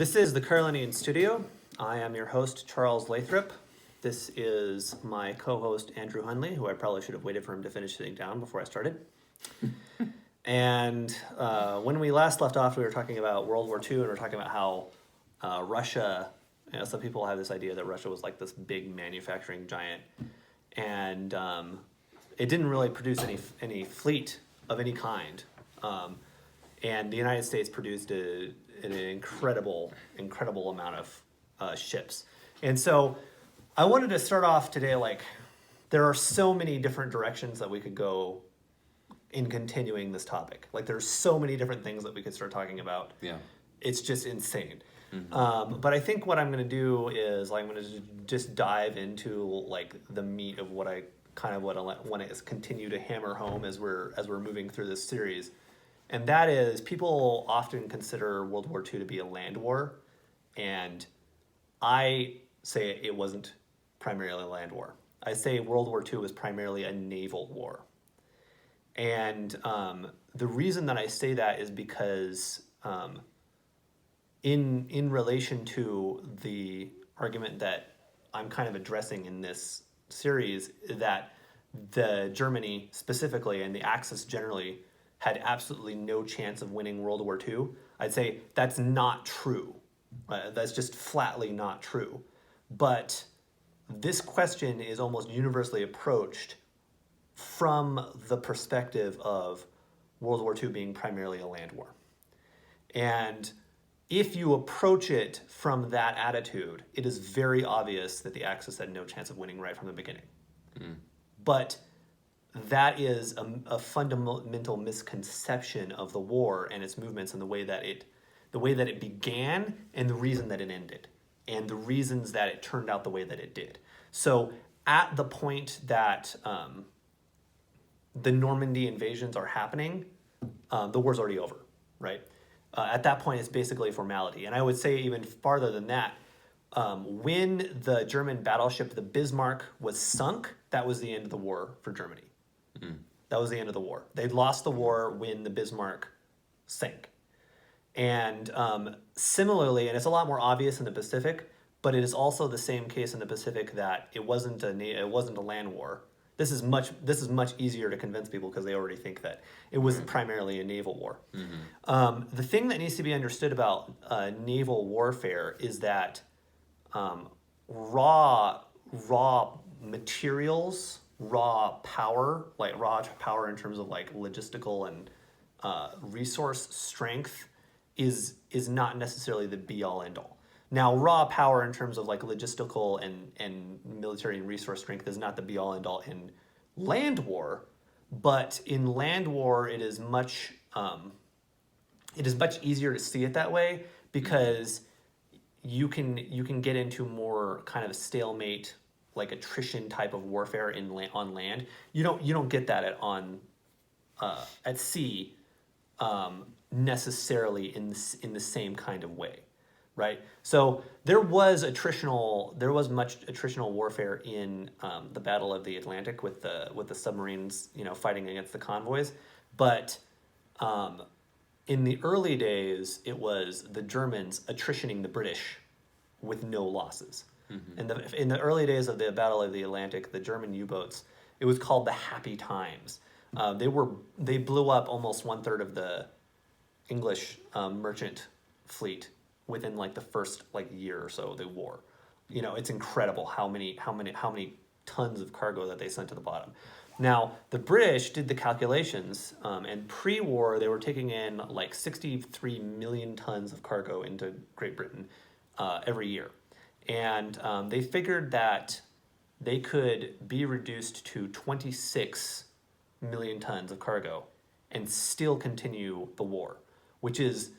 This is the Carolinian Studio. I am your host, Charles Lathrop. This is my co-host, Andrew Hunley, who I probably should have waited for him to finish sitting down before I started. And when we last left off, we were talking about World War II, and we were talking about how Russia, some people have this idea that Russia was like this big manufacturing giant, and it didn't really produce any fleet of any kind. And the United States produced an incredible amount of ships. And so I wanted to start off today, like, there are so many different directions that we could go in continuing this topic. Like, there's so many different things that we could start talking about. Yeah. It's just insane. Mm-hmm. But I think what I'm going to do is, like, I'm going to just dive into, like, the meat of what I kind of want to continue to hammer home as we're moving through this series. And that is, people often consider World War II to be a land war, and I say it wasn't primarily a land war. I say World War II was primarily a naval war. And the reason that I say that is because in relation to the argument that I'm kind of addressing in this series, that the Germany specifically and the Axis generally had absolutely no chance of winning World War II, I'd say that's not true. That's just flatly not true. But this question is almost universally approached from the perspective of World War II being primarily a land war. And if you approach it from that attitude, it is very obvious that the Axis had no chance of winning right from the beginning. Mm. But that is a fundamental misconception of the war and its movements and the way that it began and the reason that it ended and the reasons that it turned out the way that it did. So at the point that the Normandy invasions are happening, the war's already over, right? At that point, it's basically a formality. And I would say even farther than that, when the German battleship, the Bismarck, was sunk, that was the end of the war for Germany. Mm. That was the end of the war. They'd lost the war when the Bismarck sank. And similarly, and it's a lot more obvious in the Pacific, but it is also the same case in the Pacific that it wasn't a land war. This is much easier to convince people because they already think that it was primarily a naval war. Mm-hmm. The thing that needs to be understood about naval warfare is that raw materials, raw power in terms of like logistical and resource strength is not necessarily the be all end all. Now, raw power in terms of like logistical and military and resource strength is not the be all end all in land war, but in land war it is much easier to see it that way because you can get into more kind of stalemate, like attrition type of warfare on land. You don't get that at sea necessarily in the same kind of way, right? So there was much attritional warfare in the Battle of the Atlantic with the submarines, fighting against the convoys, but in the early days it was the Germans attritioning the British with no losses. Mm-hmm. In the early days of the Battle of the Atlantic, the German U-boats, it was called the Happy Times. They blew up almost 1/3 of the English merchant fleet within like the first year or so of the war. It's incredible how many tons of cargo that they sent to the bottom. Now, the British did the calculations, and pre-war they were taking in like 63 million tons of cargo into Great Britain every year. And they figured that they could be reduced to 26 million tons of cargo and still continue the war, which is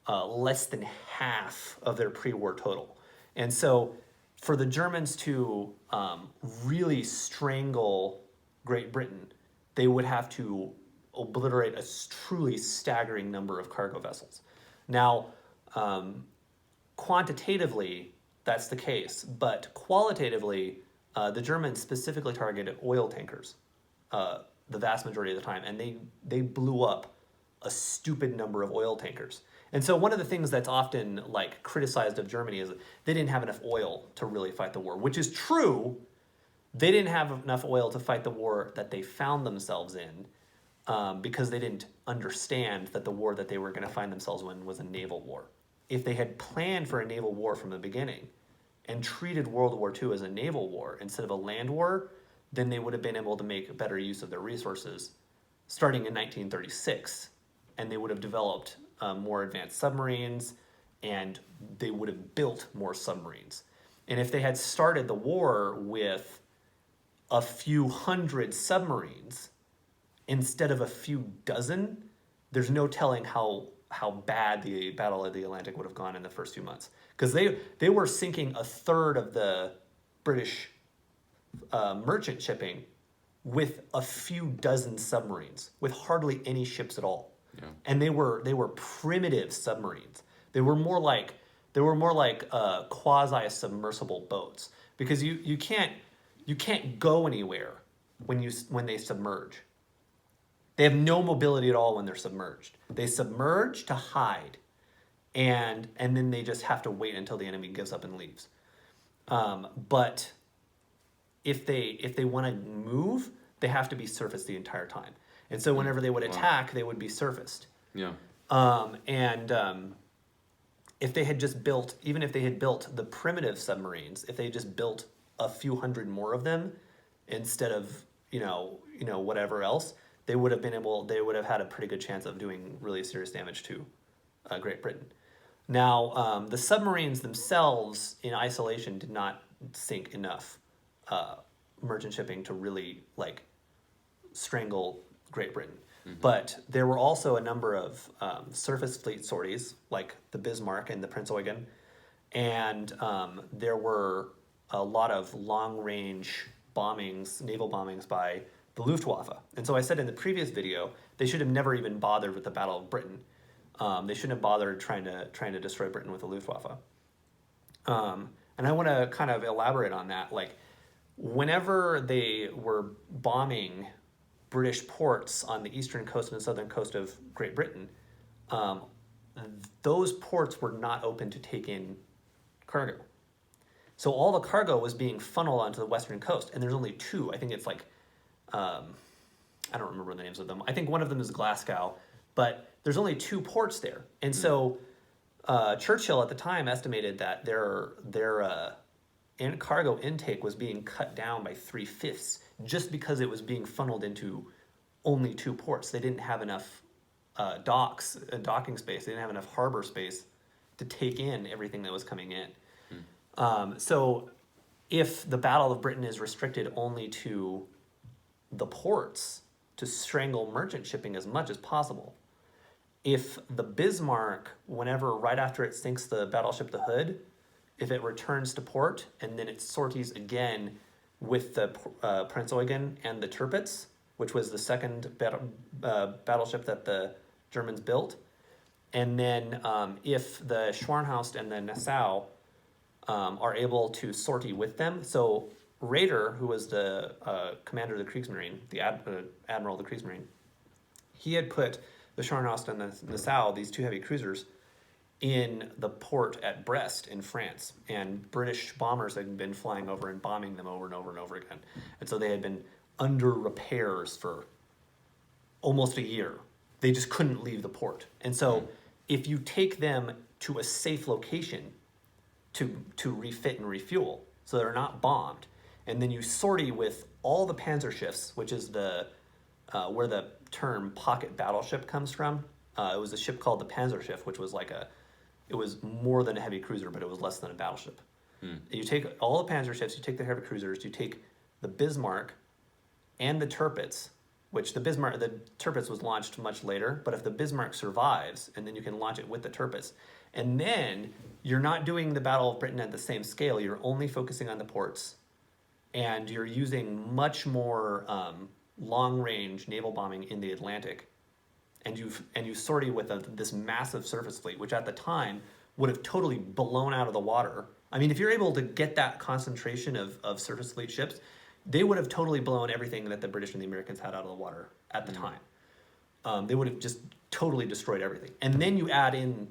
less than half of their pre-war total. And so for the Germans to really strangle Great Britain, they would have to obliterate a truly staggering number of cargo vessels. Now, quantitatively, that's the case, but qualitatively, the Germans specifically targeted oil tankers the vast majority of the time, and they blew up a stupid number of oil tankers. And so one of the things that's often like criticized of Germany is that they didn't have enough oil to really fight the war, which is true. They didn't have enough oil to fight the war that they found themselves in, because they didn't understand that the war that they were going to find themselves in was a naval war. If they had planned for a naval war from the beginning and treated World War II as a naval war instead of a land war, then they would have been able to make better use of their resources starting in 1936. And they would have developed more advanced submarines, and they would have built more submarines. And if they had started the war with a few hundred submarines instead of a few dozen, there's no telling how bad the Battle of the Atlantic would have gone in the first few months. Because they were sinking a third of the British merchant shipping with a few dozen submarines, with hardly any ships at all. Yeah. And they were primitive submarines. They were more like quasi submersible boats, because you can't go anywhere when they submerge. They have no mobility at all when they're submerged. They submerge to hide, and then they just have to wait until the enemy gives up and leaves. But if they want to move, they have to be surfaced the entire time. And so whenever they would attack, they would be surfaced. Yeah. If they had just built, even if they had built the primitive submarines, if they just built a few hundred more of them instead of whatever else, they would have had a pretty good chance of doing really serious damage to Great Britain. Now, the submarines themselves in isolation did not sink enough merchant shipping to really strangle Great Britain. Mm-hmm. But there were also a number of surface fleet sorties, like the Bismarck and the Prince Eugen, and there were a lot of long-range bombings, naval bombings by the Luftwaffe. And so I said in the previous video, they should have never even bothered with the Battle of Britain. They shouldn't have bothered trying to destroy Britain with the Luftwaffe. And I want to kind of elaborate on that. Whenever they were bombing British ports on the eastern coast and southern coast of Great Britain, those ports were not open to take in cargo. So all the cargo was being funneled onto the western coast, and there's only two. I think it's I don't remember the names of them. I think one of them is Glasgow, but there's only two ports there. And so Churchill at the time estimated that their cargo intake was being cut down by 3/5 just because it was being funneled into only two ports. They didn't have enough docking space. They didn't have enough harbor space to take in everything that was coming in. So if the Battle of Britain is restricted only to the ports to strangle merchant shipping as much as possible, if the Bismarck, right after it sinks the battleship the Hood, if it returns to port and then it sorties again with the Prince Eugen and the Tirpitz, which was the second battleship that the Germans built, and then if the Schwarnhaust and the Nassau are able to sortie with them. So Raeder, who was the commander of the Kriegsmarine, the admiral of the Kriegsmarine, he had put the Scharnhorst and the Nassau, these two heavy cruisers, in the port at Brest in France. And British bombers had been flying over and bombing them over and over and over again. And so they had been under repairs for almost a year. They just couldn't leave the port. And so if you take them to a safe location to refit and refuel, so they're not bombed, and then you sortie with all the Panzerschiffs, which is where the term pocket battleship comes from. It was a ship called the Panzerschiff, which was it was more than a heavy cruiser, but it was less than a battleship. You take all the Panzerships, you take the heavy cruisers, you take the Bismarck and the Tirpitz, which the Tirpitz was launched much later, but if the Bismarck survives, and then you can launch it with the Tirpitz, and then you're not doing the Battle of Britain at the same scale, you're only focusing on the ports, and you're using much more long-range naval bombing in the Atlantic, and you sortie with this massive surface fleet, which at the time would have totally blown out of the water. I mean, if you're able to get that concentration of surface fleet ships, they would have totally blown everything that the British and the Americans had out of the water at the time. They would have just totally destroyed everything. And then you add in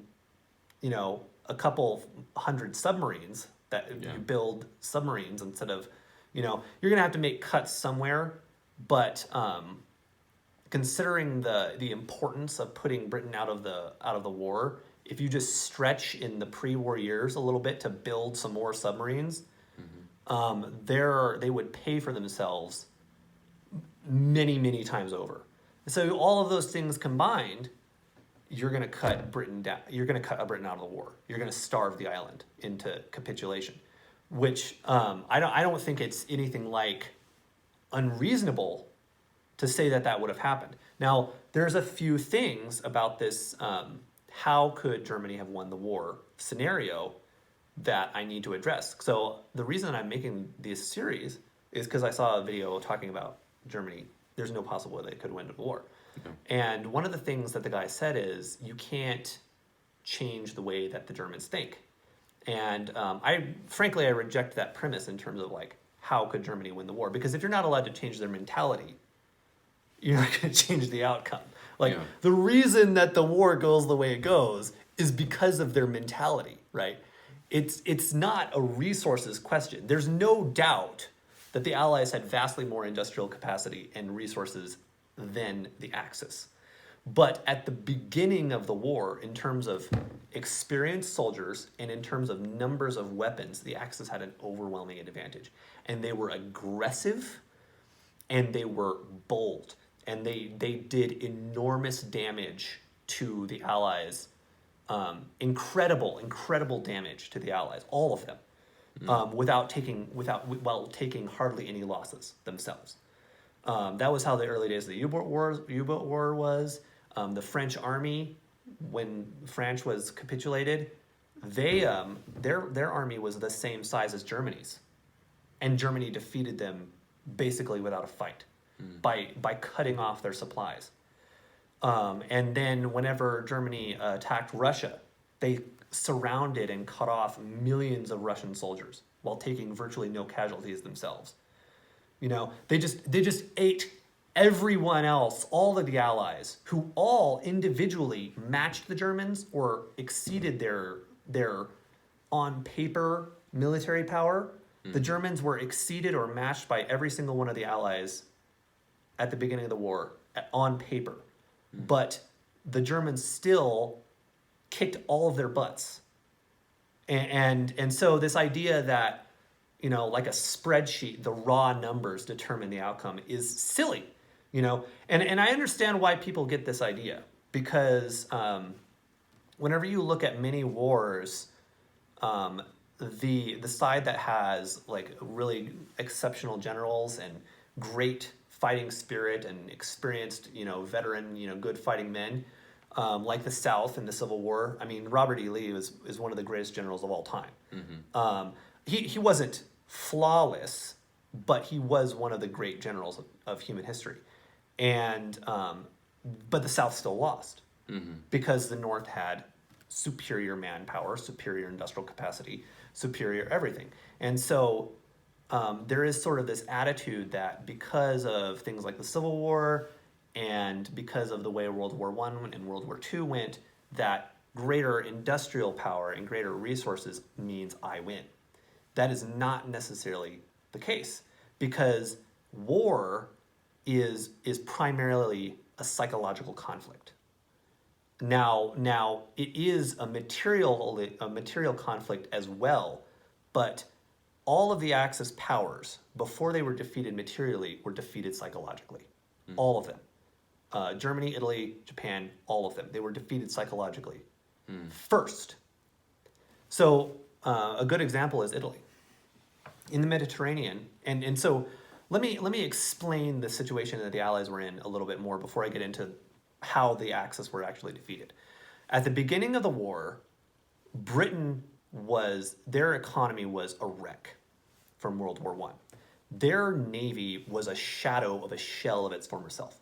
a couple hundred submarines that Yeah. you build submarines instead of, you're going to have to make cuts somewhere. But considering the importance of putting Britain out of the war, if you just stretch in the pre-war years a little bit to build some more submarines, they would pay for themselves many, many times over. So all of those things combined, you're going to cut Britain down. You're going to cut Britain out of the war. You're going to starve the island into capitulation, which I don't think it's anything like unreasonable to say that would have happened. Now, there's a few things about this how could Germany have won the war scenario that I need to address. So the reason I'm making this series is because I saw a video talking about Germany. There's no possible way they could win the war. Okay. And one of the things that the guy said is you can't change the way that the Germans think. And I reject that premise in terms of like, how could Germany win the war? Because if you're not allowed to change their mentality, you're not going to change the outcome. Like, the reason that the war goes the way it goes is because of their mentality, right? It's not a resources question. There's no doubt that the Allies had vastly more industrial capacity and resources than the Axis. But at the beginning of the war, in terms of experienced soldiers and in terms of numbers of weapons, the Axis had an overwhelming advantage. And they were aggressive and they were bold. And they did enormous damage to the Allies. Incredible damage to the Allies, all of them, while taking hardly any losses themselves. That was how the early days of the U-boat war was. The French army, when France was capitulated, their army was the same size as Germany's, and Germany defeated them basically without a fight by cutting off their supplies. And then whenever Germany attacked Russia, they surrounded and cut off millions of Russian soldiers while taking virtually no casualties themselves. They just ate everyone else, all of the Allies, who all individually matched the Germans or exceeded their on paper military power. The Germans were exceeded or matched by every single one of the Allies at the beginning of the war on paper. But the Germans still kicked all of their butts. And so this idea that, like a spreadsheet, the raw numbers determine the outcome is silly, And I understand why people get this idea, because whenever you look at many wars, the side that has like really exceptional generals and great fighting spirit and experienced, veteran, good fighting men, like the South in the Civil War. I mean, Robert E. Lee is one of the greatest generals of all time. He wasn't flawless, but he was one of the great generals of human history. And but the South still lost because the North had superior manpower, superior industrial capacity, superior everything. And so there is sort of this attitude that because of things like the Civil War and because of the way World War I and World War II went, that greater industrial power and greater resources means I win. That is not necessarily the case, because war is primarily a psychological conflict. Now it is a material conflict as well, but all of the Axis powers, before they were defeated materially, were defeated psychologically. All of them. Germany, Italy, Japan, all of them. They were defeated psychologically first. So a good example is Italy. In the Mediterranean, and so let me explain the situation that the Allies were in a little bit more before I get into how the Axis were actually defeated. At the beginning of the war, their economy was a wreck from World War I. Their navy was a shadow of a shell of its former self.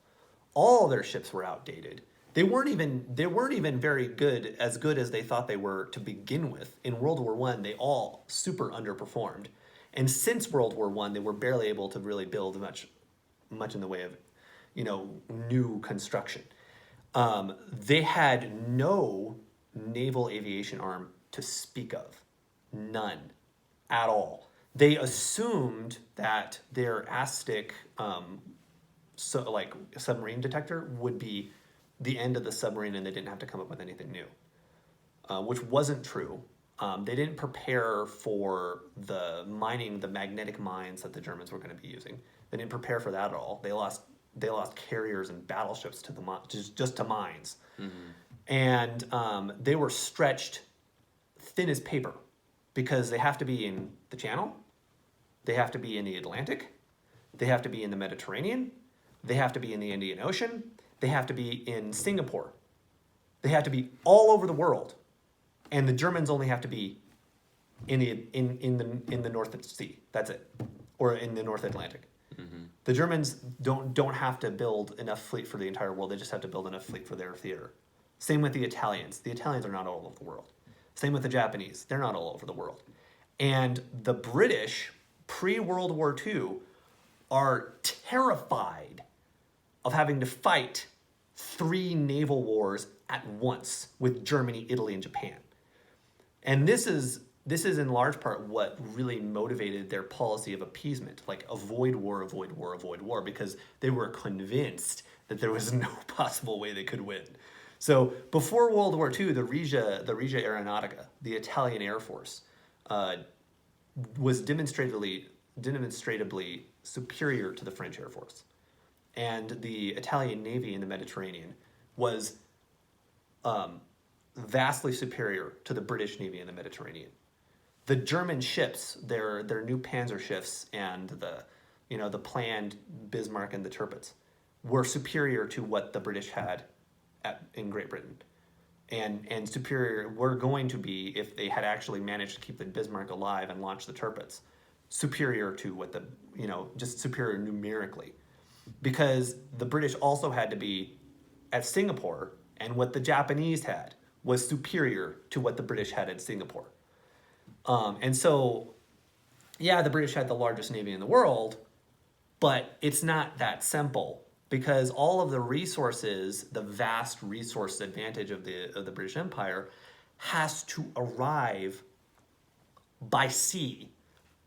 All their ships were outdated. They weren't even very good as they thought they were to begin with. In World War I, they all super underperformed. And since World War I, they were barely able to really build much in the way of, new construction. They had no naval aviation arm to speak of. None at all. They assumed that their ASTIC, submarine detector would be the end of the submarine and they didn't have to come up with anything new, which wasn't true. They didn't prepare for the magnetic mines that the Germans were going to be using. They didn't prepare for that at all. They lost carriers and battleships to just to mines, and they were stretched thin as paper because they have to be in the Channel, they have to be in the Atlantic, they have to be in the Mediterranean, they have to be in the Indian Ocean, they have to be in Singapore, they have to be all over the world. And the Germans only have to be in the North Sea. That's it, or in the North Atlantic. The Germans don't have to build enough fleet for the entire world. They just have to build enough fleet for their theater. Same with the Italians. The Italians are not all over the world. Same with the Japanese. They're not all over the world. And the British, pre-World War II, are terrified of having to fight 3 naval wars at once with Germany, Italy, and Japan. And this is in large part what really motivated their policy of appeasement, like avoid war, avoid war, avoid war, because they were convinced that there was no possible way they could win. So before World War II, the Regia Aeronautica, the Italian Air Force, was demonstratively superior to the French Air Force. And the Italian Navy in the Mediterranean was vastly superior to the British Navy in the Mediterranean. The German ships, their new Panzer ships and the planned Bismarck and the Tirpitz, were superior to what the British had in Great Britain. And superior were going to be, if they had actually managed to keep the Bismarck alive and launch the Tirpitz, superior to what just superior numerically. Because the British also had to be at Singapore, and what the Japanese had was superior to what the British had at Singapore. And so, yeah, the British had the largest navy in the world, but it's not that simple, because all of the resources, the vast resource advantage of the British Empire, has to arrive by sea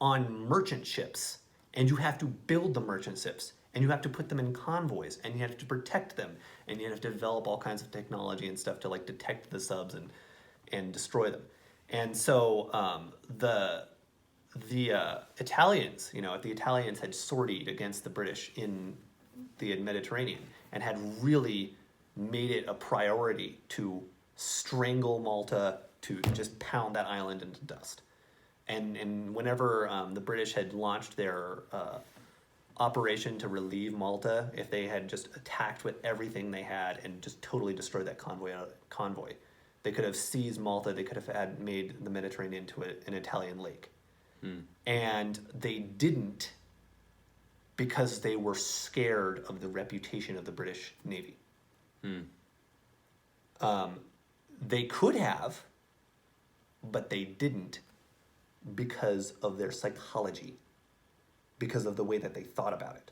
on merchant ships, and you have to build the merchant ships, and you have to put them in convoys, and you have to protect them, and you have to develop all kinds of technology and stuff to detect the subs and destroy them. And so the Italians, if the Italians had sortied against the British in the Mediterranean and had really made it a priority to strangle Malta, to just pound that island into dust. And whenever the British had launched their operation to relieve Malta, if they had just attacked with everything they had and just totally destroyed that convoy, they could have seized Malta. They could have made the Mediterranean into an Italian lake. And they didn't, because they were scared of the reputation of the British Navy. They could have, but they didn't, because of their psychology, because of the way that they thought about it.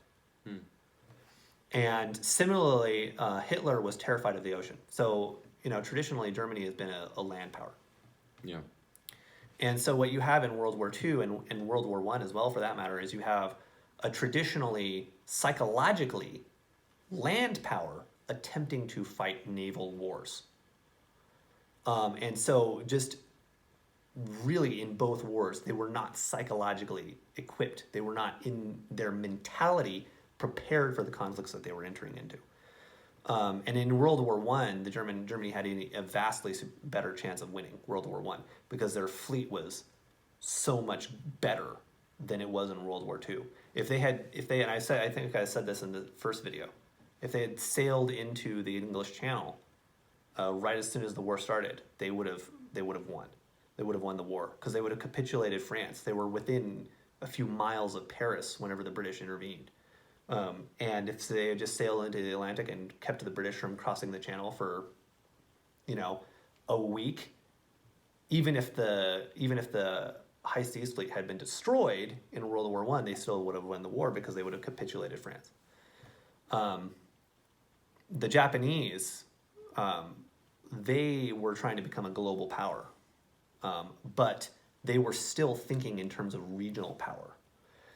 And similarly, Hitler was terrified of the ocean. So, traditionally Germany has been a land power. Yeah. And so what you have in World War II and World War I as well, for that matter, is you have a traditionally, psychologically, land power attempting to fight naval wars. And so just really in both wars, they were not psychologically equipped. They were not, in their mentality, prepared for the conflicts that they were entering into. And in World War I, Germany had a vastly better chance of winning World War I because their fleet was so much better than it was in World War II. I think I said this in the first video, if they had sailed into the English Channel right as soon as the war started, they would have won. They would have won the war because they would have capitulated France. They were within a few miles of Paris whenever the British intervened. And if they had just sailed into the Atlantic and kept the British from crossing the Channel for, a week, even if the High Seas Fleet had been destroyed in World War I, they still would have won the war because they would have capitulated France. The Japanese they were trying to become a global power, but they were still thinking in terms of regional power.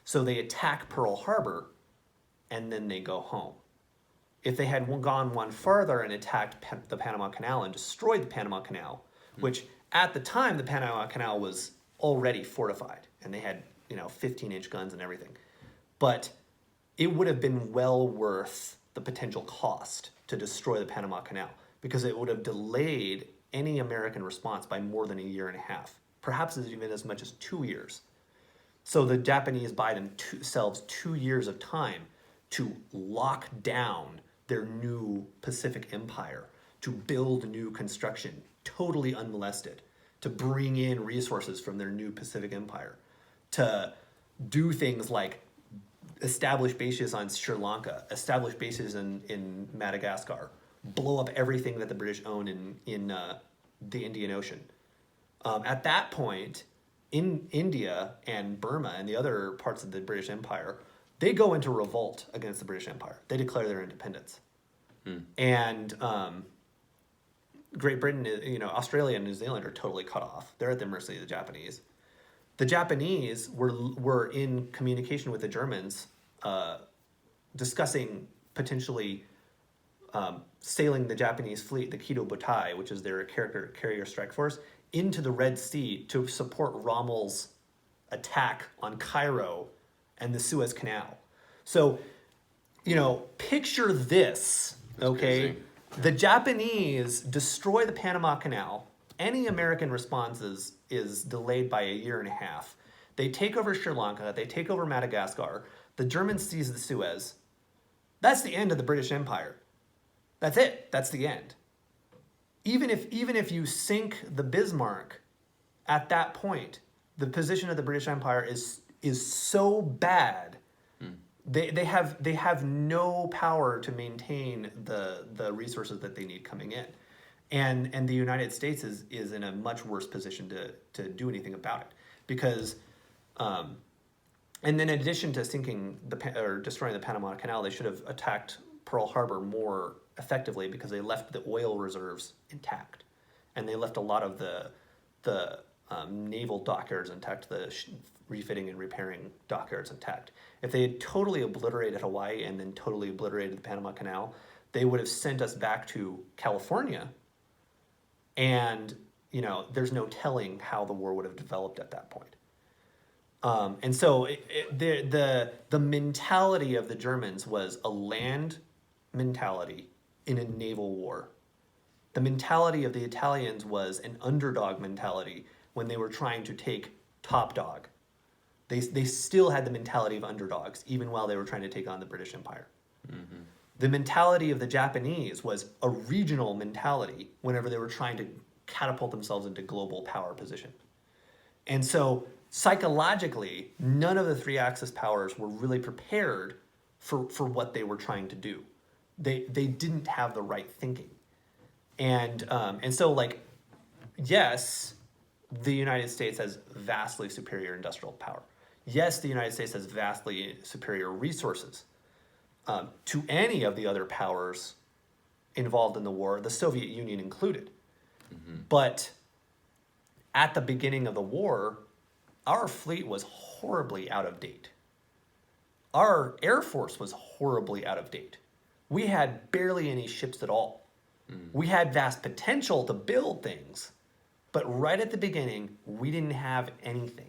So they attack Pearl Harbor, and then they go home. If they had gone one farther and attacked the Panama Canal and destroyed the Panama Canal, which at the time the Panama Canal was already fortified, and they had 15-inch guns and everything, but it would have been well worth the potential cost to destroy the Panama Canal, because it would have delayed any American response by more than a year and a half, perhaps even as much as 2 years. So the Japanese buy themselves 2 years of time to lock down their new Pacific empire, to build new construction, totally unmolested, to bring in resources from their new Pacific empire, to do things like establish bases on Sri Lanka, establish bases in Madagascar, blow up everything that the British own in the Indian Ocean. At that point, in India and Burma and the other parts of the British Empire, they go into revolt against the British Empire. They declare their independence. And Great Britain, Australia and New Zealand are totally cut off. They're at the mercy of the Japanese. The Japanese were in communication with the Germans, discussing potentially sailing the Japanese fleet, the Kido Butai, which is their carrier strike force, into the Red Sea to support Rommel's attack on Cairo and the Suez Canal. So, picture this, okay? Crazy. The Japanese destroy the Panama Canal. Any American response is delayed by a year and a half. They take over Sri Lanka. They take over Madagascar. The Germans seize the Suez. That's the end of the British Empire. That's it. That's the end. Even if you sink the Bismarck, at that point, the position of the British Empire is so bad. They have no power to maintain the resources that they need coming in, and the United States is in a much worse position to do anything about it, because, and then in addition to sinking or destroying the Panama Canal, they should have attacked Pearl Harbor more effectively, because they left the oil reserves intact, and they left a lot of the naval dockyards intact, the refitting and repairing dockyards intact. If they had totally obliterated Hawaii and then totally obliterated the Panama Canal, they would have sent us back to California, and there's no telling how the war would have developed at that point. And so the mentality of the Germans was a land mentality in a naval war. The mentality of the Italians was an underdog mentality when they were trying to take top dog. They still had the mentality of underdogs, even while they were trying to take on the British Empire. Mm-hmm. The mentality of the Japanese was a regional mentality whenever they were trying to catapult themselves into global power position. And so psychologically, none of the three Axis powers were really prepared for what they were trying to do. They didn't have the right thinking. And so, yes, the United States has vastly superior industrial power. Yes, the United States has vastly superior resources to any of the other powers involved in the war, the Soviet Union included. Mm-hmm. But at the beginning of the war, our fleet was horribly out of date. Our Air Force was horribly out of date. We had barely any ships at all. We had vast potential to build things, but right at the beginning, we didn't have anything.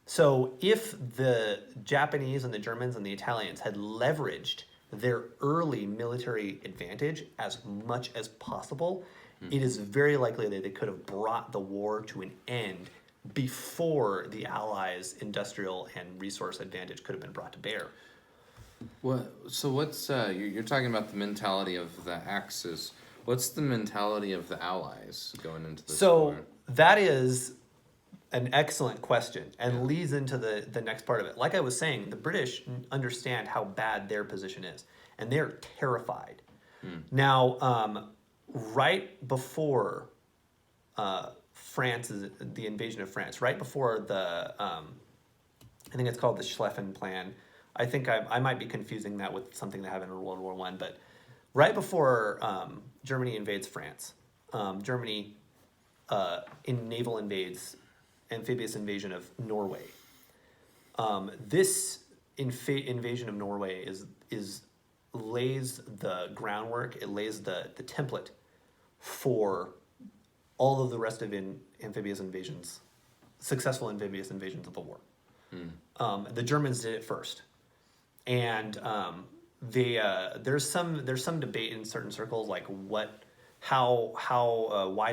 So if the Japanese and the Germans and the Italians had leveraged their early military advantage as much as possible, it is very likely that they could have brought the war to an end before the Allies' industrial and resource advantage could have been brought to bear. So what's you're talking about the mentality of the Axis? What's the mentality of the Allies going into this war? That is an excellent question, and leads into the next part of it. Like I was saying, the British understand how bad their position is, and they're terrified. Now, right before the invasion of France, right before I think it's called the Schlieffen Plan. I think I might be confusing that with something that happened in World War I, but right before Germany invades France, Germany in amphibious invasion of Norway. This invasion of Norway is lays the groundwork. It lays the template for all of the rest of amphibious invasions, successful amphibious invasions of the war. The Germans did it first, and there's some debate in certain circles, like why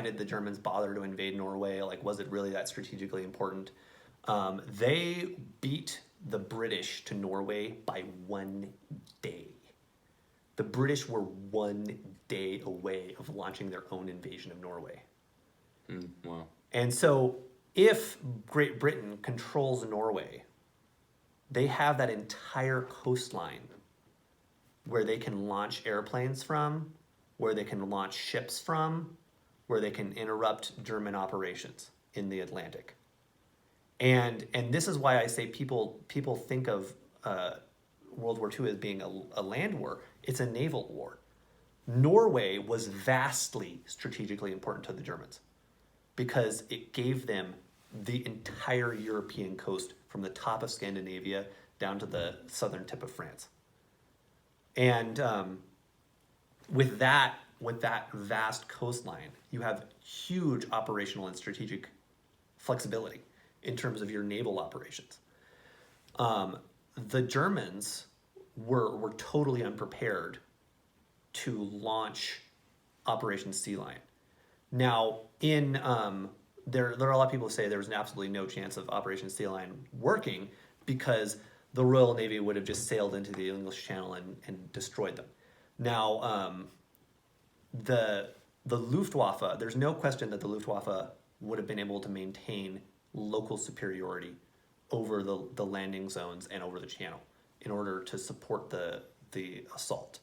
did the Germans bother to invade Norway? Like, was it really that strategically important? They beat the British to Norway by 1 day. The British were 1 day away of launching their own invasion of Norway. Wow. And so if Great Britain controls Norway, they have that entire coastline where they can launch airplanes from, where they can launch ships from, where they can interrupt German operations in the Atlantic. And this is why I say people think of World War II as being a land war. It's a naval war. Norway was vastly strategically important to the Germans because it gave them the entire European coast from the top of Scandinavia down to the southern tip of France. And with that vast coastline, you have huge operational and strategic flexibility in terms of your naval operations. The Germans were totally unprepared to launch Operation Sea Lion. Now, there are a lot of people who say there was absolutely no chance of Operation Sea Lion working because the Royal Navy would have just sailed into the English Channel and destroyed them. Now, the Luftwaffe, there's no question that the Luftwaffe would have been able to maintain local superiority over the landing zones and over the channel in order to support the assault.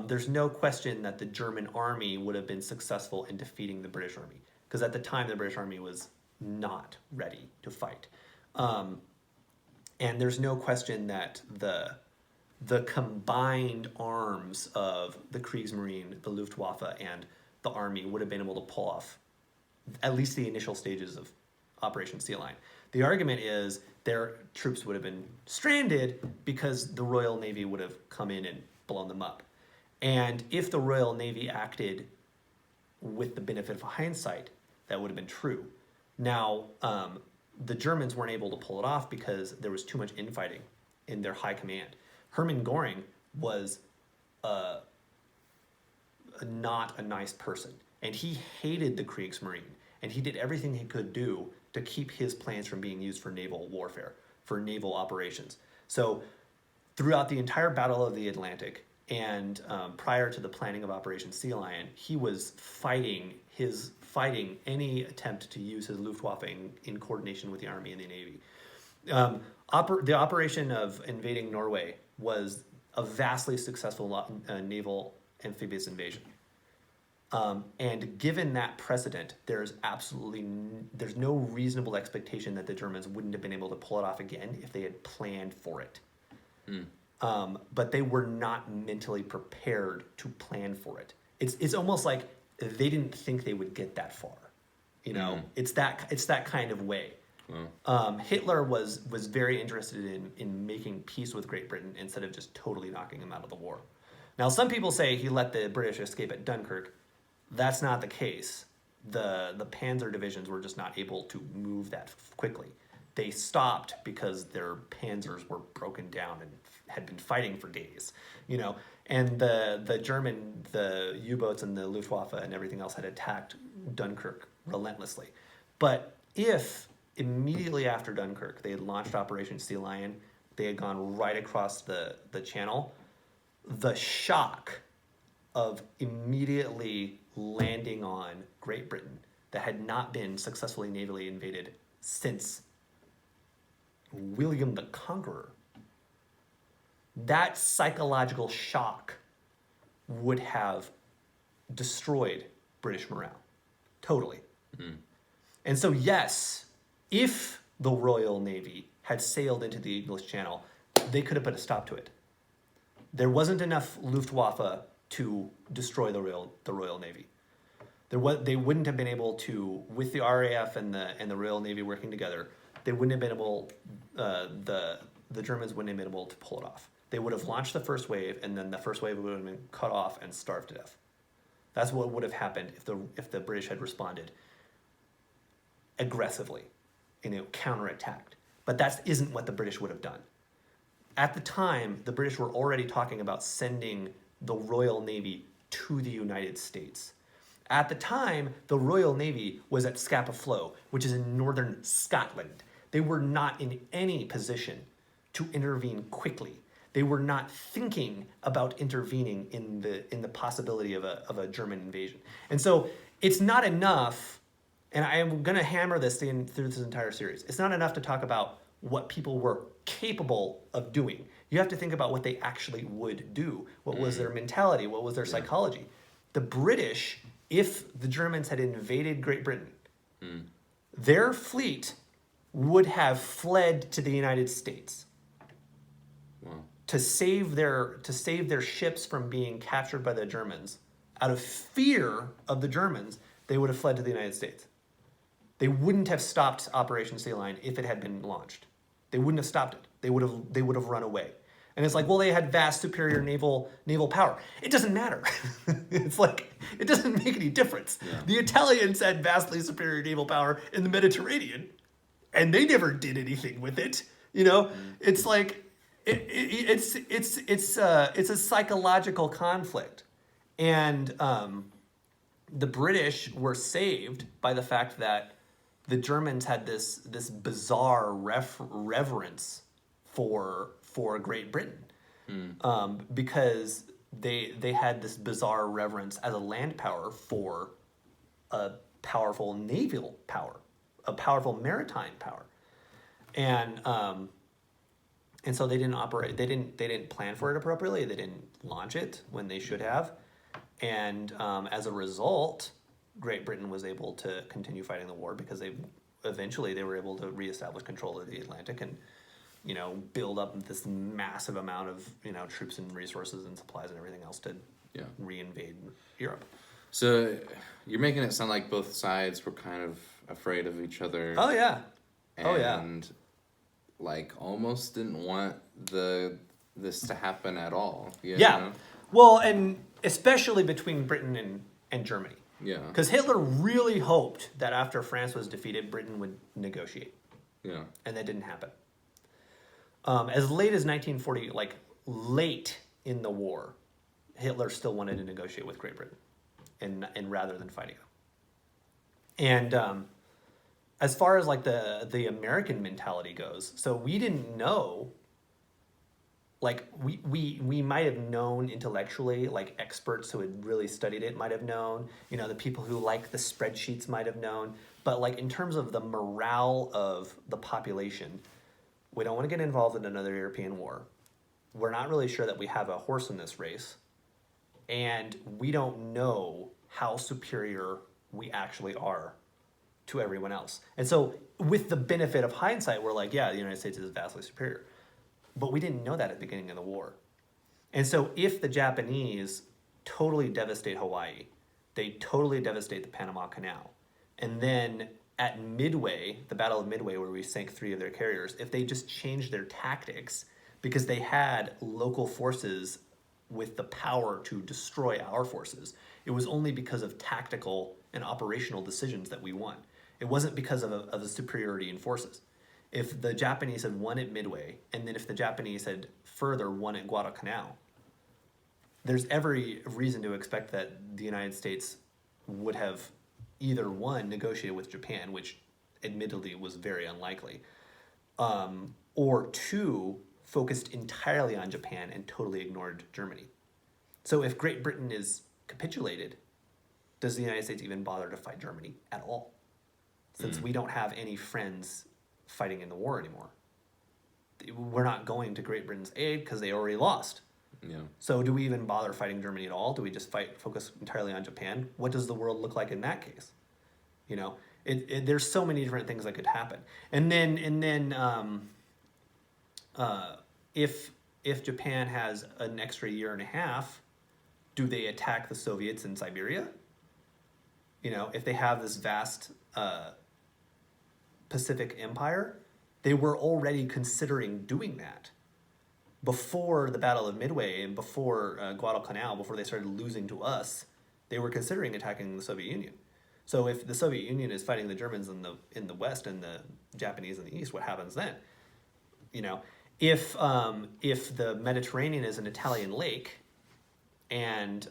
There's no question that the German army would have been successful in defeating the British army, because at the time the British army was not ready to fight. And there's no question that the combined arms of the Kriegsmarine, the Luftwaffe, and the army would have been able to pull off at least the initial stages of Operation Sea Lion. The argument is their troops would have been stranded because the Royal Navy would have come in and blown them up. And if the Royal Navy acted with the benefit of hindsight, that would have been true. Now, the Germans weren't able to pull it off because there was too much infighting in their high command. Hermann Göring was not a nice person, and he hated the Kriegsmarine, and he did everything he could do to keep his plans from being used for naval warfare, for naval operations. So throughout the entire Battle of the Atlantic and prior to the planning of Operation Sea Lion, he was fighting any attempt to use his Luftwaffe in coordination with the Army and the Navy. The operation of invading Norway was a vastly successful naval amphibious invasion. And given that precedent, there's no reasonable expectation that the Germans wouldn't have been able to pull it off again if they had planned for it. But they were not mentally prepared to plan for it. It's almost like they didn't think they would get that far. You know, it's that kind of way. Wow. Hitler was very interested in making peace with Great Britain instead of just totally knocking them out of the war. Now, some people say he let the British escape at Dunkirk. That's not the case. The Panzer divisions were just not able to move that quickly. They stopped because their panzers were broken down and had been fighting for days, you know. And the German, the U-boats and the Luftwaffe and everything else had attacked Dunkirk relentlessly. But if immediately after Dunkirk they had launched Operation Sea Lion, they had gone right across the channel, the shock of immediately landing on Great Britain that had not been successfully navally invaded since William the Conqueror, that psychological shock would have destroyed British morale. Totally. And so, yes, if the Royal Navy had sailed into the English Channel, they could have put a stop to it. There wasn't enough Luftwaffe to destroy the Royal Navy. They wouldn't have been able to, with the RAF and the Royal Navy working together, they wouldn't have been able, the Germans wouldn't have been able to pull it off. They would have launched the first wave, and then the first wave would have been cut off and starved to death. That's what would have happened if the British had responded aggressively, counterattacked. But that isn't what the British would have done. At the time, the British were already talking about sending the Royal Navy to the United States. At the time, the Royal Navy was at Scapa Flow, which is in northern Scotland. They were not in any position to intervene quickly. They were not thinking about intervening in the possibility of a German invasion. And so it's not enough, and I am going to hammer this through this entire series. It's not enough to talk about what people were capable of doing. You have to think about what they actually would do. What was their mentality? What was their psychology? The British, if the Germans had invaded Great Britain, their fleet would have fled to the United States. Wow. To save their ships from being captured by the Germans. Out of fear of the Germans, they would have fled to the United States. They wouldn't have stopped Operation Sea Lion if it had been launched. They wouldn't have stopped it. They would have run away. And it's like, well, they had vast superior naval power. It doesn't matter. It's like, it doesn't make any difference. Yeah. The Italians had vastly superior naval power in the Mediterranean, and they never did anything with it. It's like, it's a psychological conflict, and the British were saved by the fact that the Germans had this bizarre reverence for Great Britain, because they had this bizarre reverence as a land power for a powerful naval power, a powerful maritime power, and so they didn't operate. They didn't plan for it appropriately. They didn't launch it when they should have, and as a result, Great Britain was able to continue fighting the war because eventually they were able to reestablish control of the Atlantic and build up this massive amount of troops and resources and supplies and everything else to reinvade Europe. So you're making it sound like both sides were kind of afraid of each other. Oh yeah. And like almost didn't want this to happen at all. You know? Well, and especially between Britain and Germany. Yeah. Because Hitler really hoped that after France was defeated, Britain would negotiate. Yeah. And that didn't happen. As late as 1940, like late in the war, Hitler still wanted to negotiate with Great Britain, and rather than fighting them. And as far as like the American mentality goes, so we didn't know. Like we might have known intellectually, like experts who had really studied it might have known, the people who like the spreadsheets might have known, but like in terms of the morale of the population, we don't want to get involved in another European war. We're not really sure that we have a horse in this race, and we don't know how superior we actually are to everyone else. And so with the benefit of hindsight, we're like, yeah, the United States is vastly superior. But we didn't know that at the beginning of the war. And so if the Japanese totally devastate Hawaii, they totally devastate the Panama Canal, and then at Midway, the Battle of Midway, where we sank 3 of their carriers, if they just changed their tactics because they had local forces with the power to destroy our forces, it was only because of tactical and operational decisions that we won. It wasn't because of a superiority in forces. If the Japanese had won at Midway, and then if the Japanese had further won at Guadalcanal, there's every reason to expect that the United States would have either one, negotiated with Japan, which admittedly was very unlikely, or 2, focused entirely on Japan and totally ignored Germany. So if Great Britain is capitulated, does the United States even bother to fight Germany at all? Since we don't have any friends fighting in the war anymore. We're not going to Great Britain's aid because they already lost. Yeah. So do we even bother fighting Germany at all? Do we just focus entirely on Japan? What does the world look like in that case? There's so many different things that could happen. And then if Japan has an extra year and a half, do they attack the Soviets in Siberia? if they have this vast Pacific empire, they were already considering doing that before the Battle of Midway and before Guadalcanal, before they started losing to us. They were considering attacking the Soviet Union. So if the Soviet Union is fighting the Germans in the west and the Japanese in the east, what happens then? If the Mediterranean is an Italian lake, and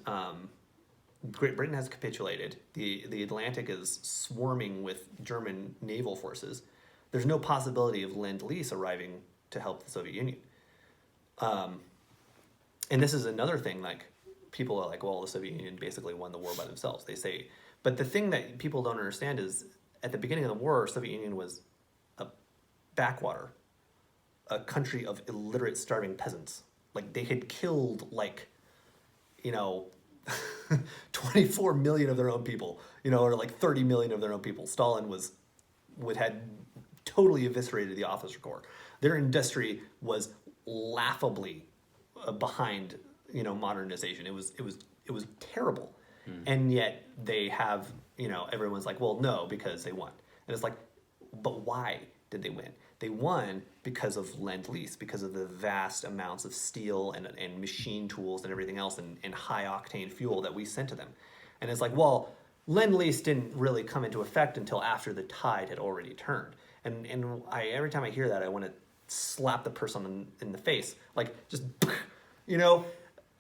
Great Britain has capitulated, the Atlantic is swarming with German naval forces, there's no possibility of Lend-Lease arriving to help the Soviet Union. And this is another thing, like, people are like, well, the Soviet Union basically won the war by themselves, they say. But the thing that people don't understand is, at the beginning of the war, Soviet Union was a backwater, a country of illiterate, starving peasants. Like, they had killed, 24 million of their own people, or 30 million of their own people. Stalin had totally eviscerated the officer corps. Their industry was laughably behind, modernization. It was terrible. And yet they have, everyone's like, well, no, because they won. And it's like, but why did they win? They won because of Lend-Lease, because of the vast amounts of steel and machine tools and everything else and high-octane fuel that we sent to them. And it's like, well, Lend-Lease didn't really come into effect until after the tide had already turned. And every time I hear that, I want to slap the person in the face. Like, just,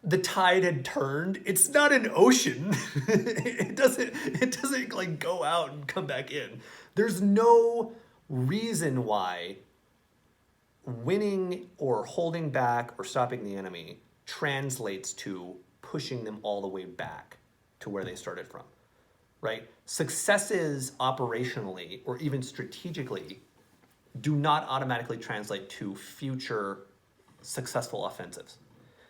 the tide had turned. It's not an ocean. It doesn't go out and come back in. There's no reason why winning or holding back or stopping the enemy translates to pushing them all the way back to where they started from, right? Successes operationally or even strategically do not automatically translate to future successful offensives.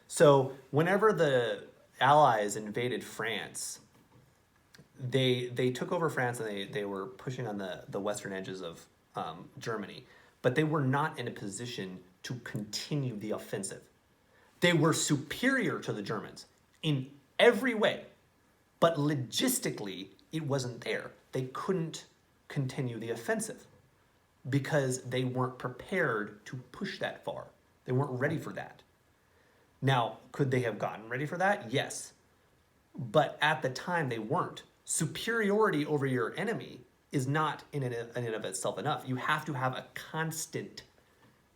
So whenever the Allies invaded France, they took over France and they were pushing on the western edges of Germany, but they were not in a position to continue the offensive. They were superior to the Germans in every way, but logistically it wasn't there. They couldn't continue the offensive because they weren't prepared to push that far. They weren't ready for that. Now, could they have gotten ready for that? Yes. But at the time, they weren't. Superiority over your enemy is not in and of itself enough. You have to have a constant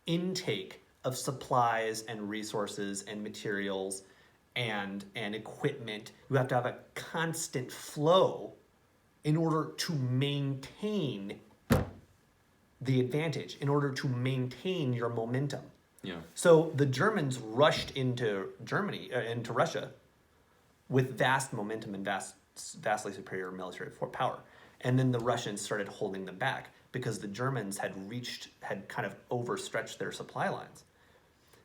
intake of supplies and resources and materials and equipment. You have to have a constant flow in order to maintain the advantage, in order to maintain your momentum. Yeah. So the Germans rushed into into Russia with vast momentum and vastly superior military power. And then the Russians started holding them back because the Germans had kind of overstretched their supply lines.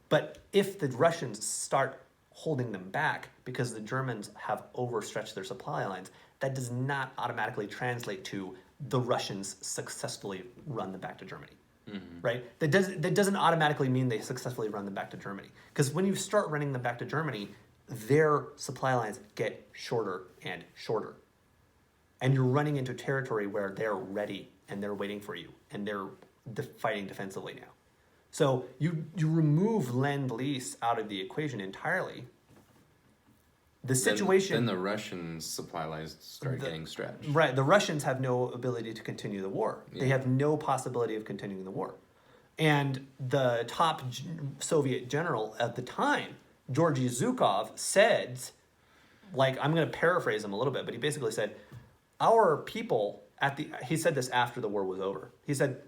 But if the Russians start holding them back because the Germans have overstretched their supply lines, that does not automatically translate to the Russians successfully run them back to Germany. Mm-hmm. Right? That doesn't automatically mean they successfully run them back to Germany. Because when you start running them back to Germany, their supply lines get shorter and shorter. And you're running into territory where they're ready and they're waiting for you and they're fighting defensively now. So you remove Lend-Lease out of the equation entirely. The situation... Then the Russians' supply lines start getting stretched. Right. The Russians have no ability to continue the war. Yeah. They have no possibility of continuing the war. And the top Soviet general at the time, Georgy Zhukov, said, I'm going to paraphrase him a little bit, but he basically said, our people he said this after the war was over. He said,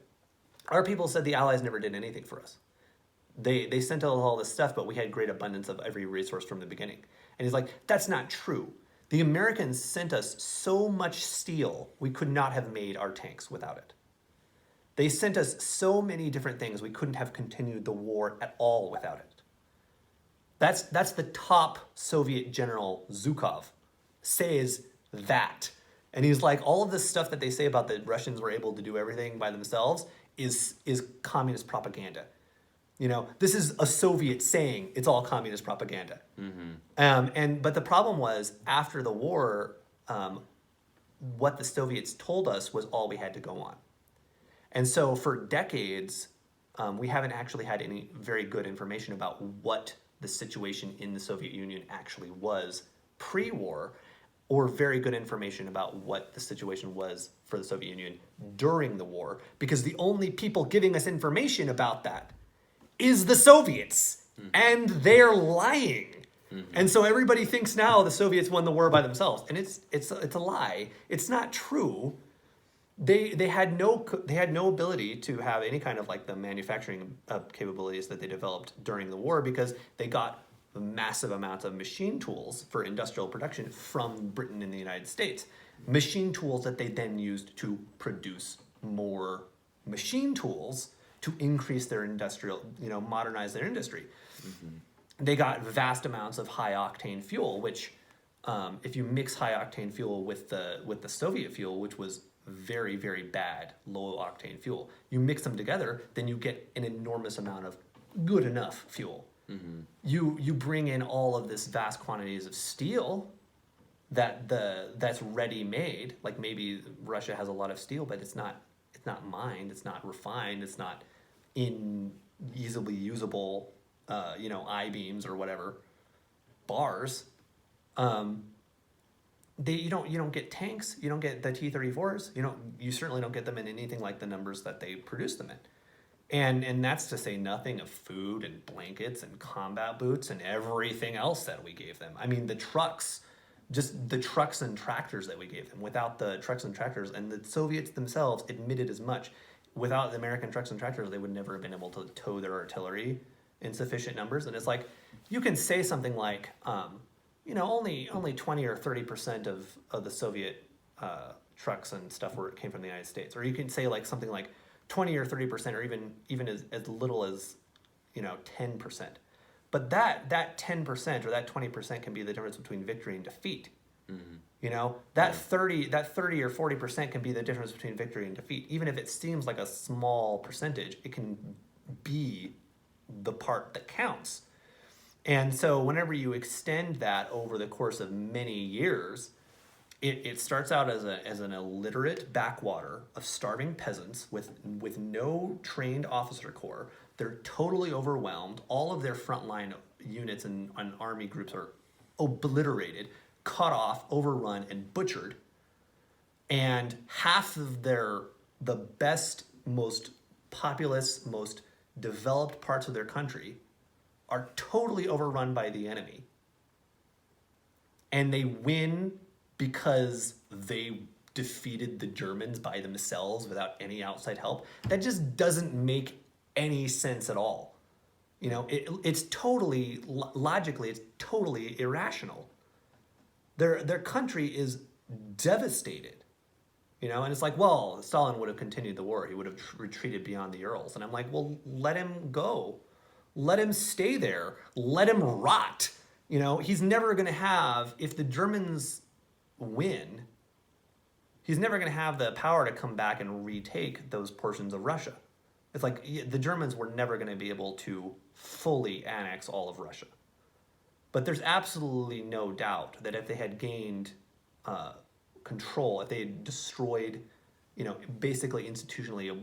our people said the Allies never did anything for us. They sent all this stuff, but we had great abundance of every resource from the beginning. And he's like, that's not true. The Americans sent us so much steel, we could not have made our tanks without it. They sent us so many different things, we couldn't have continued the war at all without it. That's the top Soviet general, Zhukov, says that. And he's like, all of this stuff that they say about the Russians were able to do everything by themselves is communist propaganda. This is a Soviet saying it's all communist propaganda. Mm-hmm. But the problem was, after the war, what the Soviets told us was all we had to go on. And so for decades, we haven't actually had any very good information about what the situation in the Soviet Union actually was pre-war, or very good information about what the situation was for the Soviet Union during the war, because the only people giving us information about that is the Soviets, and they're lying. And so everybody thinks now the Soviets won the war by themselves, and it's a lie. It's not true. They had no ability to have any kind of like the manufacturing capabilities that they developed during the war, because they got massive amounts of machine tools for industrial production from Britain and the United States. Machine tools that they then used to produce more machine tools to increase their industrial, modernize their industry. They got vast amounts of high octane fuel, which if you mix high octane fuel with the Soviet fuel, which was very, very bad low octane fuel, you mix them together, then you get an enormous amount of good enough fuel. You bring in all of this vast quantities of steel that's ready made. Like maybe Russia has a lot of steel, but it's not mined, it's not refined, it's not in easily usable I-beams or whatever bars. You don't get tanks, you don't get the T-34s, you certainly don't get them in anything like the numbers that they produce them in. And that's to say nothing of food and blankets and combat boots and everything else that we gave them. I mean, the trucks and tractors that we gave them. Without the trucks and tractors, and the Soviets themselves admitted as much, without the American trucks and tractors, they would never have been able to tow their artillery in sufficient numbers. And it's like, you can say something like, only 20 or 30% of the Soviet trucks and stuff came from the United States. Or you can say like something like 20 or 30%, or even as little as 10%. But that 10% or that 20% can be the difference between victory and defeat. That 30 or 40% can be the difference between victory and defeat. Even if it seems like a small percentage, it can be the part that counts. And so whenever you extend that over the course of many years, it starts out as an illiterate backwater of starving peasants with no trained officer corps. They're totally overwhelmed. All of their frontline units and army groups are obliterated, cut off, overrun, and butchered. And half of the best, most populous, most developed parts of their country are totally overrun by the enemy. And they win because they defeated the Germans by themselves without any outside help. That just doesn't make any sense at all. It's totally, logically, it's totally irrational. Their country is devastated. And it's like, well, Stalin would have continued the war. He would have retreated beyond the Urals. And I'm like, well, let him go. Let him stay there. Let him rot. He's never going to have, if the Germans win, he's never going to have the power to come back and retake those portions of Russia. It's like the Germans were never going to be able to fully annex all of Russia. But there's absolutely no doubt that if they had gained control, if they had destroyed, basically institutionally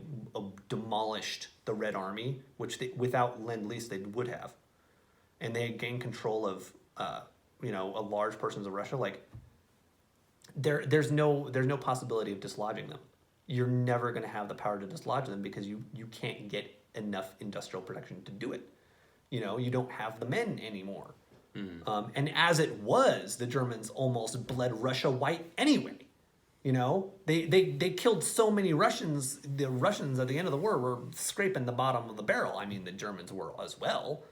demolished the Red Army, which without Lend-Lease they would have, and they had gained control of, a large portions of Russia, like there's no possibility of dislodging them. You're never going to have the power to dislodge them because you can't get enough industrial production to do it. You don't have the men anymore. And as it was, the Germans almost bled Russia white anyway. They killed so many Russians. The Russians at the end of the war were scraping the bottom of the barrel. I mean, the Germans were as well.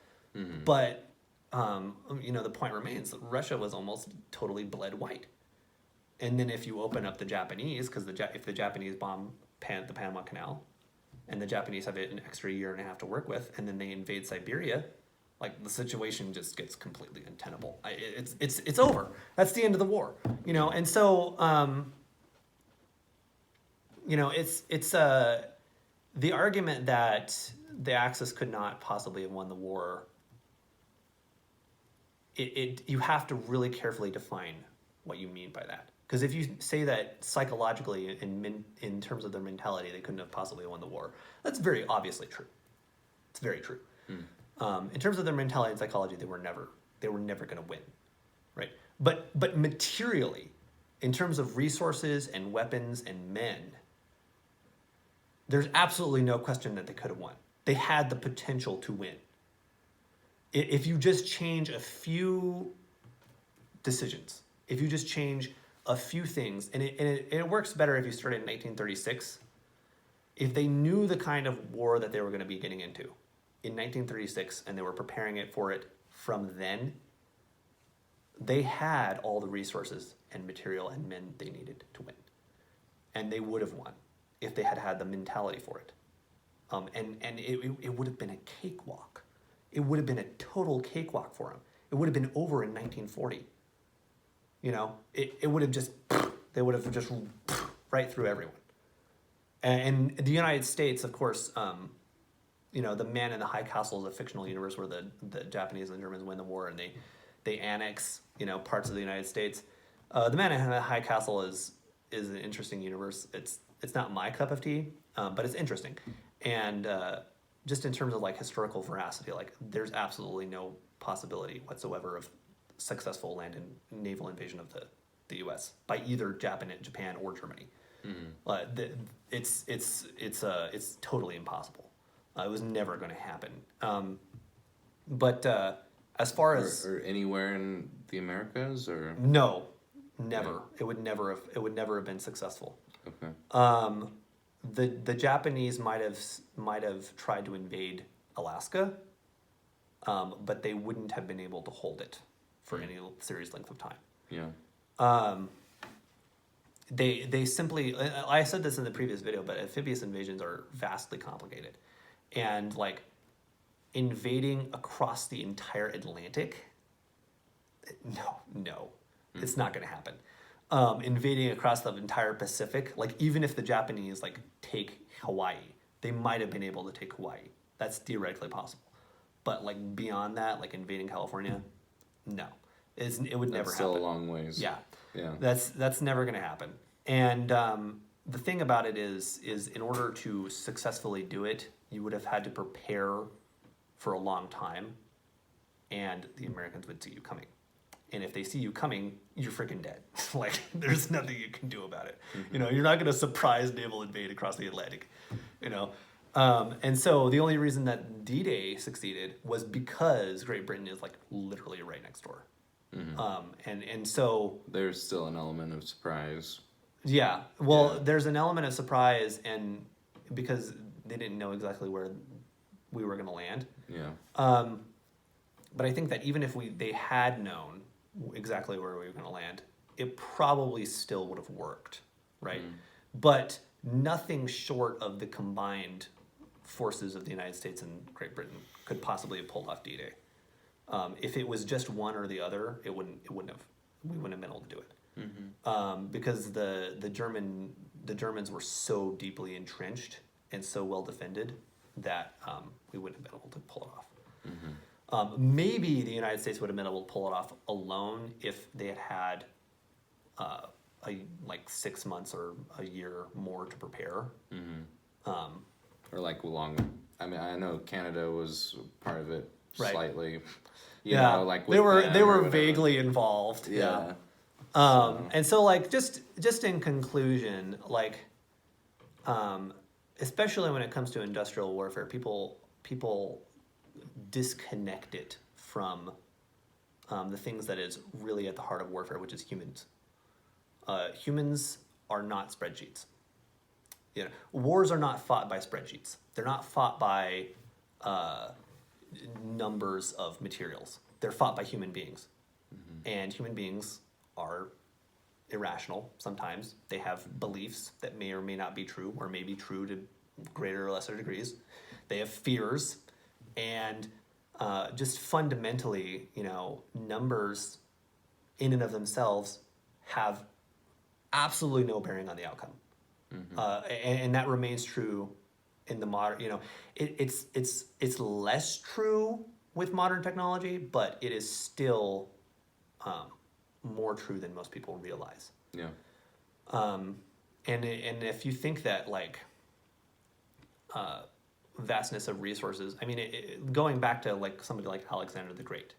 But, the point remains that Russia was almost totally bled white. And then if you open up the Japanese, because if the Japanese bomb the Panama Canal, and the Japanese have an extra year and a half to work with, and then they invade Siberia, like the situation just gets completely untenable. It's over. That's the end of the war. And so it's the argument that the Axis could not possibly have won the war. You have to really carefully define what you mean by that. Because if you say that psychologically, in terms of their mentality, they couldn't have possibly won the war, that's very obviously true. It's very true. In terms of their mentality and psychology, they were never going to win, right? But materially, in terms of resources and weapons and men, there's absolutely no question that they could have won. They had the potential to win. If you just change a few decisions, if you just change a few things, and it works better if you start in 1936. If they knew the kind of war that they were going to be getting into in 1936 and they were preparing it for it from then, they had all the resources and material and men they needed to win. And they would have won if they had had the mentality for it. And it would have been a cakewalk. It would have been a total cakewalk for them. It would have been over in 1940. You know, it would have just, they would have just right through everyone. And the United States, of course, you know, the Man in the High Castle is a fictional universe where the Japanese and the Germans win the war and they annex, you know, parts of the United States. The Man in the High Castle is an interesting universe. It's not my cup of tea, but it's interesting. And just in terms of like historical veracity, like there's absolutely no possibility whatsoever of successful land and naval invasion of the U.S. by either Japan or Germany. It's totally impossible. It was never going to happen. But as far as or anywhere in the Americas, or no, never. Yeah. It would never have been successful. Okay. The Japanese might have tried to invade Alaska, but they wouldn't have been able to hold it for any serious length of time. Yeah. They simply, I said this in the previous video, but amphibious invasions are vastly complicated. And like invading across the entire Atlantic, no, it's not going to happen. Invading across the entire Pacific, like even if the Japanese like take Hawaii, they might have been able to take Hawaii. That's theoretically possible. But like beyond that, like invading California, no. It would never happen. Still a long ways. Yeah. Yeah. That's never going to happen. And the thing about it is in order to successfully do it, you would have had to prepare for a long time, and the Americans would see you coming. And if they see you coming, you're freaking dead. Like, there's nothing you can do about it. Mm-hmm. You know, you're not going to surprise naval invade across the Atlantic, you know. And so the only reason that D-Day succeeded was because Great Britain is like literally right next door. Mm-hmm. And so there's still an element of surprise. Yeah. Well, there's an element of surprise, and because they didn't know exactly where we were going to land. Yeah. But I think that even if they had known exactly where we were going to land, it probably still would have worked, right? But nothing short of the combined forces of the United States and Great Britain could possibly have pulled off D-Day. If it was just one or the other, we wouldn't have been able to do it. Mm-hmm. Because the Germans were so deeply entrenched and so well defended that we wouldn't have been able to pull it off. Mm-hmm. Maybe the United States would have been able to pull it off alone if they had like 6 months or a year more to prepare. Mm-hmm. Or like long. I mean, I know Canada was part of it slightly. You yeah, know, like they were vaguely involved. Yeah. And so like just in conclusion, like especially when it comes to industrial warfare, people disconnect it from the things that is really at the heart of warfare, which is humans. Humans are not spreadsheets. You know, wars are not fought by spreadsheets. They're not fought by numbers of materials. They're fought by human beings. Mm-hmm. And human beings are irrational sometimes. They have beliefs that may or may not be true, or may be true to greater or lesser degrees. They have fears, and just fundamentally, you know, numbers in and of themselves have absolutely no bearing on the outcome. Mm-hmm. And that remains true in the modern, you know, it's less true with modern technology, but it is still more true than most people realize. Yeah. And if you think that like vastness of resources, I mean, going back to like somebody like Alexander the Great,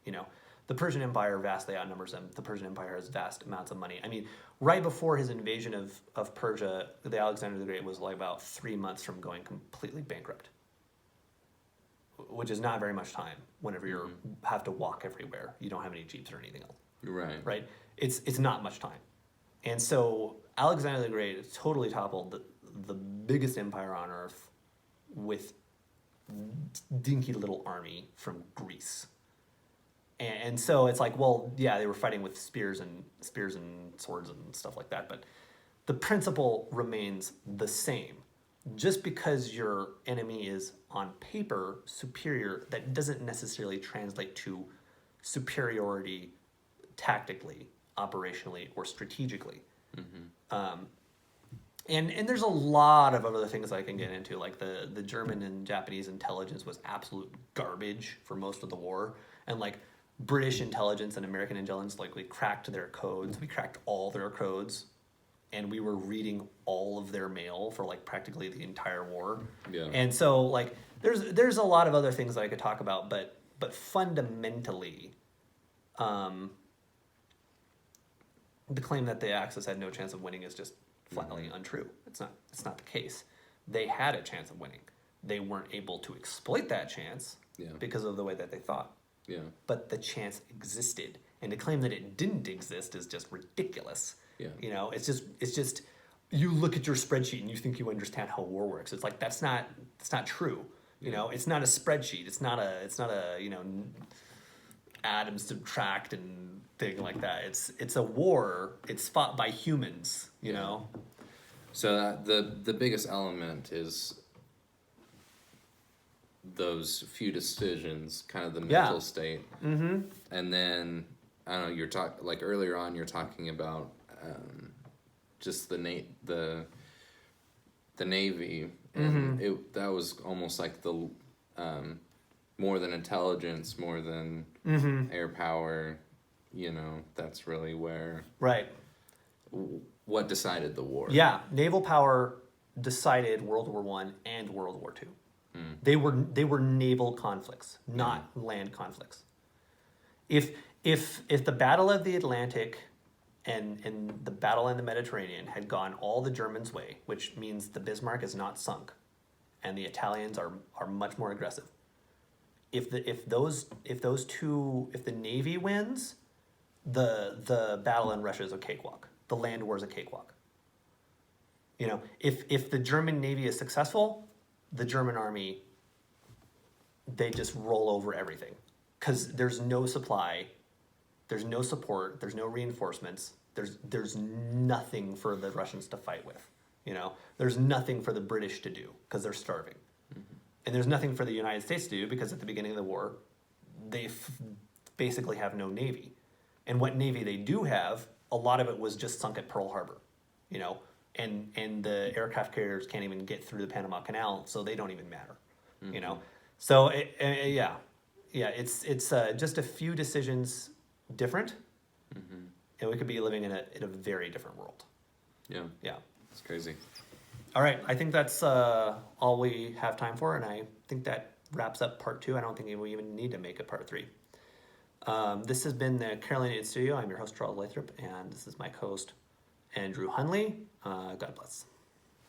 you know, the Persian Empire vastly outnumbers them. The Persian Empire has vast amounts of money. I mean, right before his invasion of Persia, the Alexander the Great was like about 3 months from going completely bankrupt, which is not very much time whenever you have to walk everywhere. You don't have any jeeps or anything else. Right. Right? It's not much time. And so Alexander the Great totally toppled the biggest empire on earth with dinky little army from Greece. And so it's like, well, yeah, they were fighting with spears and swords and stuff like that, but the principle remains the same. Just because your enemy is on paper superior, that doesn't necessarily translate to superiority tactically, operationally, or strategically. And there's a lot of other things I can get into, like the German and Japanese intelligence was absolute garbage for most of the war, and like British intelligence and American intelligence, like we cracked their codes, we cracked all their codes, and we were reading all of their mail for like practically the entire war. Yeah. And so like there's a lot of other things that I could talk about, but fundamentally, the claim that the Axis had no chance of winning is just flatly untrue. It's not the case. They had a chance of winning. They weren't able to exploit that chance because of the way that they thought. Yeah. But the chance existed, and to claim that it didn't exist is just ridiculous. Yeah. You know, it's just you look at your spreadsheet and you think you understand how war works. It's like that's not true. You know, it's not a spreadsheet. It's not a you know, add and subtract and thing like that. It's a war. It's fought by humans. You know. So the biggest element is those few decisions, kind of the mental state, and then I don't know. You're like earlier on. You're talking about just the Navy, and that was almost like the more than intelligence, more than air power. You know, that's really where what decided the war. Yeah, naval power decided World War I and World War II. They were naval conflicts, not land conflicts. If the Battle of the Atlantic and the battle in the Mediterranean had gone all the Germans' way, which means the Bismarck is not sunk, and the Italians are much more aggressive. If the Navy wins, the battle in Russia is a cakewalk. The land war is a cakewalk. You know, if the German Navy is successful, the German army, they just roll over everything because there's no supply, there's no support, there's no reinforcements, there's nothing for the Russians to fight with. You know, there's nothing for the British to do because they're starving, and there's nothing for the United States to do because at the beginning of the war, they basically have no navy, and what navy they do have, a lot of it was just sunk at Pearl Harbor, you know. And the aircraft carriers can't even get through the Panama Canal, so they don't even matter, you know. So it's just a few decisions different, and we could be living in a very different world. Yeah. Yeah. It's crazy. All right, I think that's all we have time for, and I think that wraps up part 2. I don't think we even need to make a part 3. This has been the Carolinated Studio. I'm your host, Charles Lathrop, and this is my co-host, Andrew Hunley. God bless.